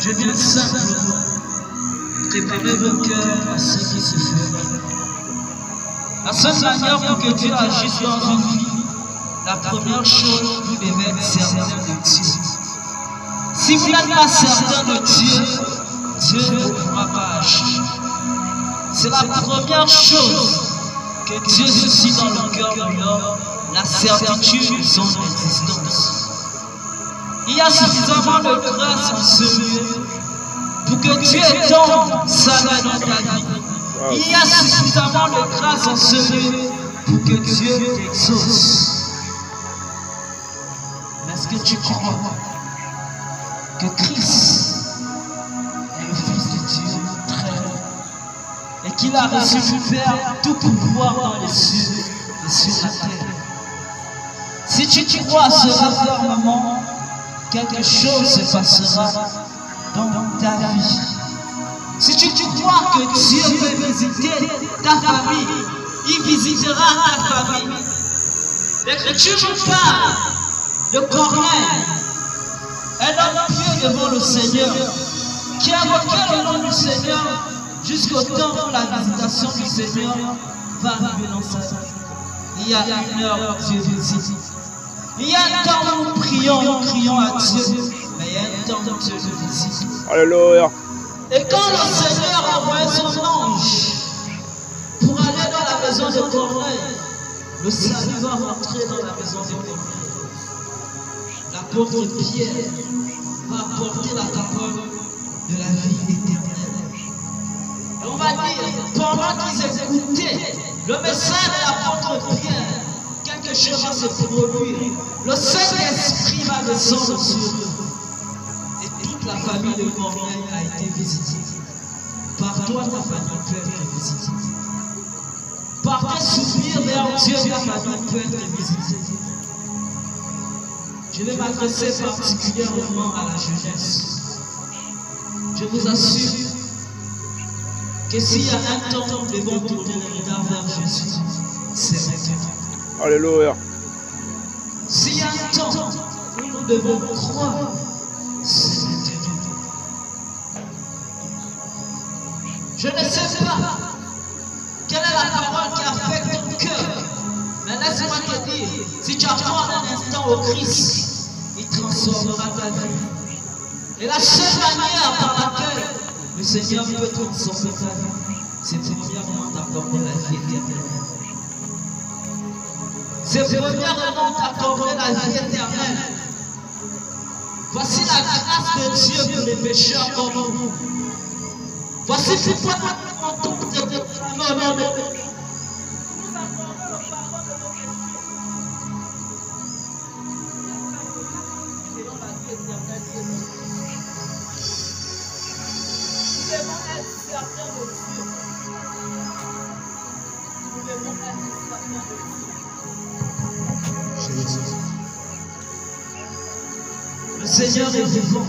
Je viens simplement préparer vos cœurs à ce qui se fait. La seule manière pour que Dieu agisse dans une vie, la première chose, vous devez être certain de Dieu. Si vous n'êtes pas certain de Dieu, Dieu ne pourra pas agir. C'est la première chose que Dieu suscite dans le cœur de l'homme, la certitude de son existence. Il y a suffisamment de grâce en ce lieu pour que Dieu étende sa main dans ta vie. Il y a suffisamment de grâce en ce lieu pour que Dieu t'exauce. Mais est-ce que tu crois que Christ est le Fils de Dieu très haut et qu'il a reçu du Père tout pouvoir dans les cieux et sur la terre? Si tu crois à cela fermement, quelque chose se passera dans ta vie. Si tu crois que Dieu peut visiter ta famille, il visitera ta famille. L'Écriture nous parle de Corneille, un homme pieux devant le Seigneur, qui a invoqué le nom du Seigneur jusqu'au temps où la visitation du Seigneur va arriver dans sa vie. Il y a une heure où Dieu visite. Il y a un temps où nous crions à Dieu, mais il y a un temps où Dieu nous visite. Alléluia. Et quand le Seigneur a envoyé son ange pour aller dans la maison de Corneille, le salut va rentrer dans la maison de Corneille. L'apôtre Pierre va apporter la parole de la vie éternelle. Et on va dire, pendant qu'ils écoutaient le message de l'apôtre Pierre, quelque chose va se produire. Le Saint-Esprit va descendre sur eux. Et toute la famille de Corneille a été visitée. Par toi, ta famille peut être visitée. Par tes souvenirs vers Dieu, ta famille peut être visitée. Je vais m'adresser particulièrement à la jeunesse. Je vous assure que s'il y a un temps où nous devons tourner le regard vers Jésus, c'est maintenant. Alléluia. S'il y a un temps où nous devons croire, c'est maintenant. Je ne sais pas quelle est la parole qui affecte ton cœur, mais laisse-moi te dire, si tu attends un instant au Christ, il transformera ta vie. Et la seule manière par laquelle le Seigneur peut transformer ta vie, c'est premièrement d'accorder la vie éternelle. C'est premièrement d'accorder la vie éternelle. Voici la grâce de Dieu pour les pécheurs comme nous. Voici pourquoi nous entendons de le Seigneur est vivant.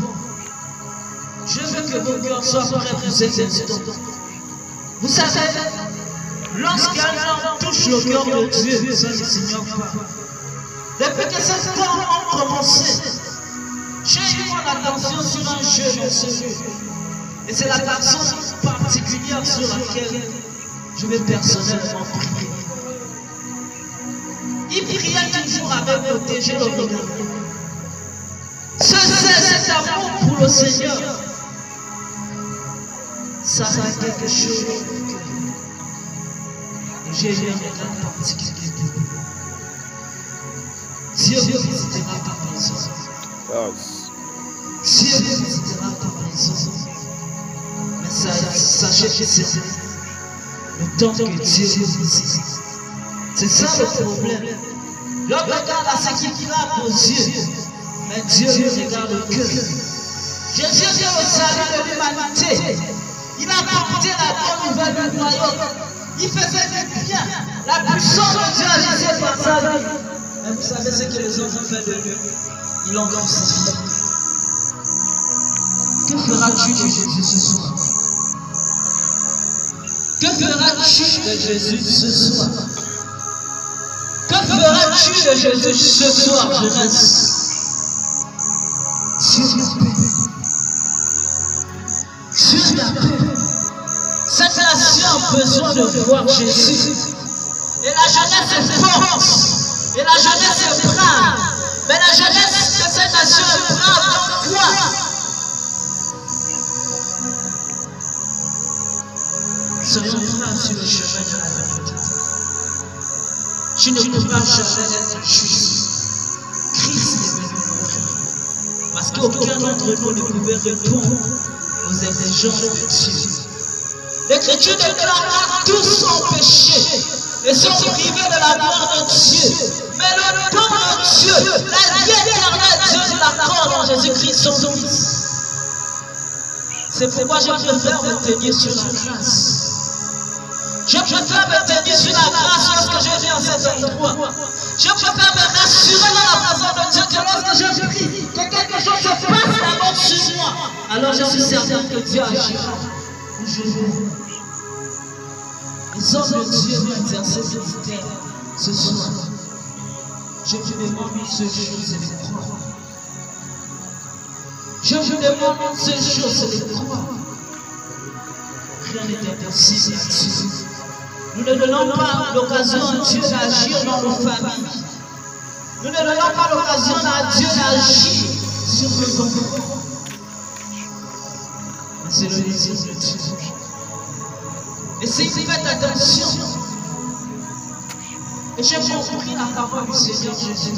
Je veux que vos cœurs soient prêts pour cet instant. Vous savez, lorsqu'un homme touche le cœur de Dieu, ça ne signifie pas. Depuis que ces temps ont commencé, j'ai eu mon attention sur un jeu de ce lieu. Et c'est la personne particulière sur laquelle je vais personnellement prier. Il priait toujours avec protéger le regard. Cet amour pour le Seigneur, ça a quelque chose dans le cœur. Et j'ai eu un regard particulier. Dieu vous visitera par maison. Dieu vous visitera par maison. Mais sachez que c'est le temps que Dieu vous visite. C'est ça le problème. L'homme regarde à ce qui frappe aux yeux, mais Dieu regarde le cœur. Jésus vient au salut de l'humanité. Il a apporté la bonne nouvelle du royaume. Il faisait du bien. La puissance de Dieu agissait par sa vie. Mais vous savez ce que les hommes ont fait de lui? Ils l'ont crucifié. Que feras-tu de Jésus ce soir? Que feras-tu de Jésus ce soir? Que feras-tu de Jésus ce soir, jeunesse? Dieu nous bénit. la paix. Cette nation a besoin de voir Jésus. Et la jeunesse est forte. Et la jeunesse est brave. Mais la jeunesse de cette nation est brave dans quoi? Soyons braves sur le chemin de la vérité. Tu ne peux pas jamais être juste. Christ est venu mourir. Parce qu'aucun d'entre nous ne pouvait répondre aux exigences de Dieu. L'Écriture déclare que tous sont péchés et sont privés de la gloire de Dieu. Mais le don de Dieu, la vie éternelle, Dieu nous l'accorde en Jésus-Christ son Fils. C'est pourquoi je préfère me tenir sur la grâce. Je préfère me tenir sur la grâce lorsque je viens à cet endroit. Je préfère me rassurer dans la présence de Dieu que lorsque je prie, que quelque chose se passe d'abord sur moi. Alors je suis certain que Dieu agira où je vais. Les hommes de Dieu vont exercer ce mystère ce soir. Je vous demande une seule chose, c'est de croire. Je vous demande une seule chose, c'est de croire. Rien n'est impossible à Dieu. Nous ne donnons pas l'occasion à Dieu d'agir dans nos familles. Nous ne donnons pas l'occasion à Dieu d'agir sur nos enfants. Mais c'est le désir de Dieu. Et si vous faites attention, et j'ai compris la parole du Seigneur Jésus,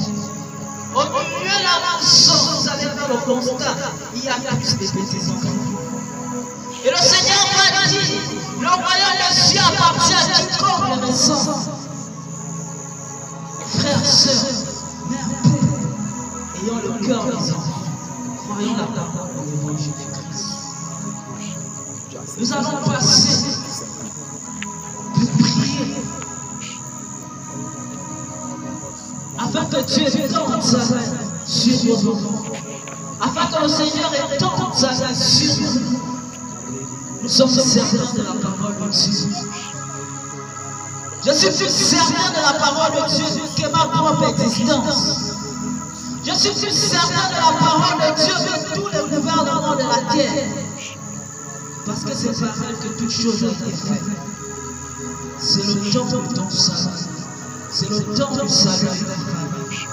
au milieu de la maison, vous allez faire le constat, il y a plus de petits enfants. Et le Seigneur m'a dit, le royaume des cieux appartient à quiconque le ressent. Frères, sœurs, mères, pères, ayant le cœur des enfants, croyons la parole de l'évangile de Jésus-Christ. Nous allons passer pour prier afin que Dieu étende sa main sur vos enfants, afin que le Seigneur étende sa main sur nous. Nous sommes certains de la parole de Dieu. Je suis plus certain de la parole de Dieu que ma propre existence. Je suis plus certain de la parole de Dieu que tous les gouvernements de la terre. Parce que c'est par elle que toute chose a été faite. C'est le temps de ton salut. C'est le temps du salut de la famille.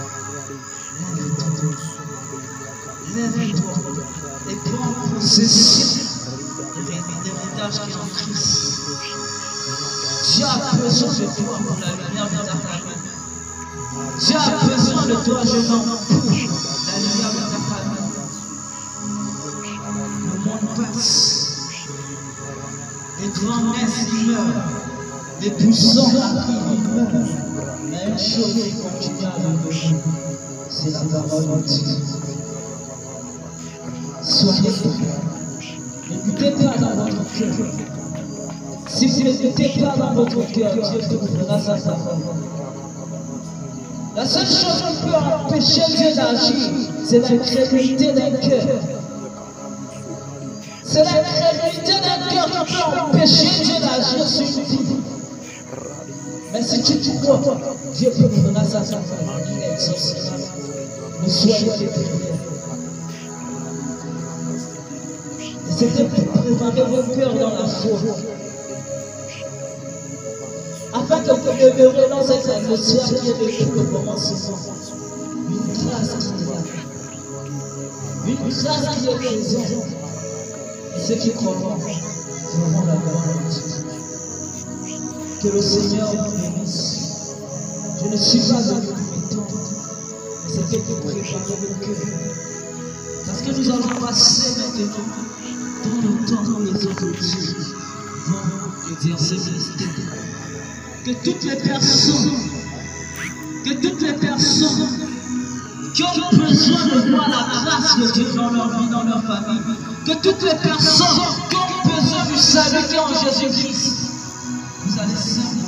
Lève-toi et prends possession de l'héritage qui est en Christ. Dieu a besoin de toi pour la lumière de ta famille. Dieu a besoin de toi, jeune homme, pour la lumière de ta famille. Le monde passe. Les grands naissent, ils meurent. Les puissants arrivent, ils meurent. Mais une chose qui continue à demeurer, c'est la parole de Dieu. Soyez prêts. N'écoutez pas dans votre cœur. Si vous n'écoutez pas dans votre cœur, Dieu vous fera sa parole. La seule chose qui peut empêcher Dieu d'agir, c'est l'incrédulité d'un cœur. C'est l'incrédulité d'un cœur qui peut empêcher Dieu d'agir sur une vie. Mais si tu crois, Dieu vous fera sa parole. Il exaucera. Ne soyez pas prières. C'était pour préparer vos cœurs dans la foi. Afin que vous demeuriez dans cette atmosphère qui est depuis le commencement. Une grâce qui est là. Une grâce qui est présente. Et ceux qui croiront verront la gloire de Dieu. Que le Seigneur vous bénisse. Je ne suis pas venu pour m'étendre, mais c'était pour préparer le cœur. Parce que nous allons passer maintenant dans le temps où les autres Dieu vont exercer ce mystère. Que toutes les personnes qui ont besoin de voir la grâce de Dieu dans leur vie, dans leur famille, que toutes les personnes qui ont besoin du salut qui est en Jésus-Christ, vous allez servir.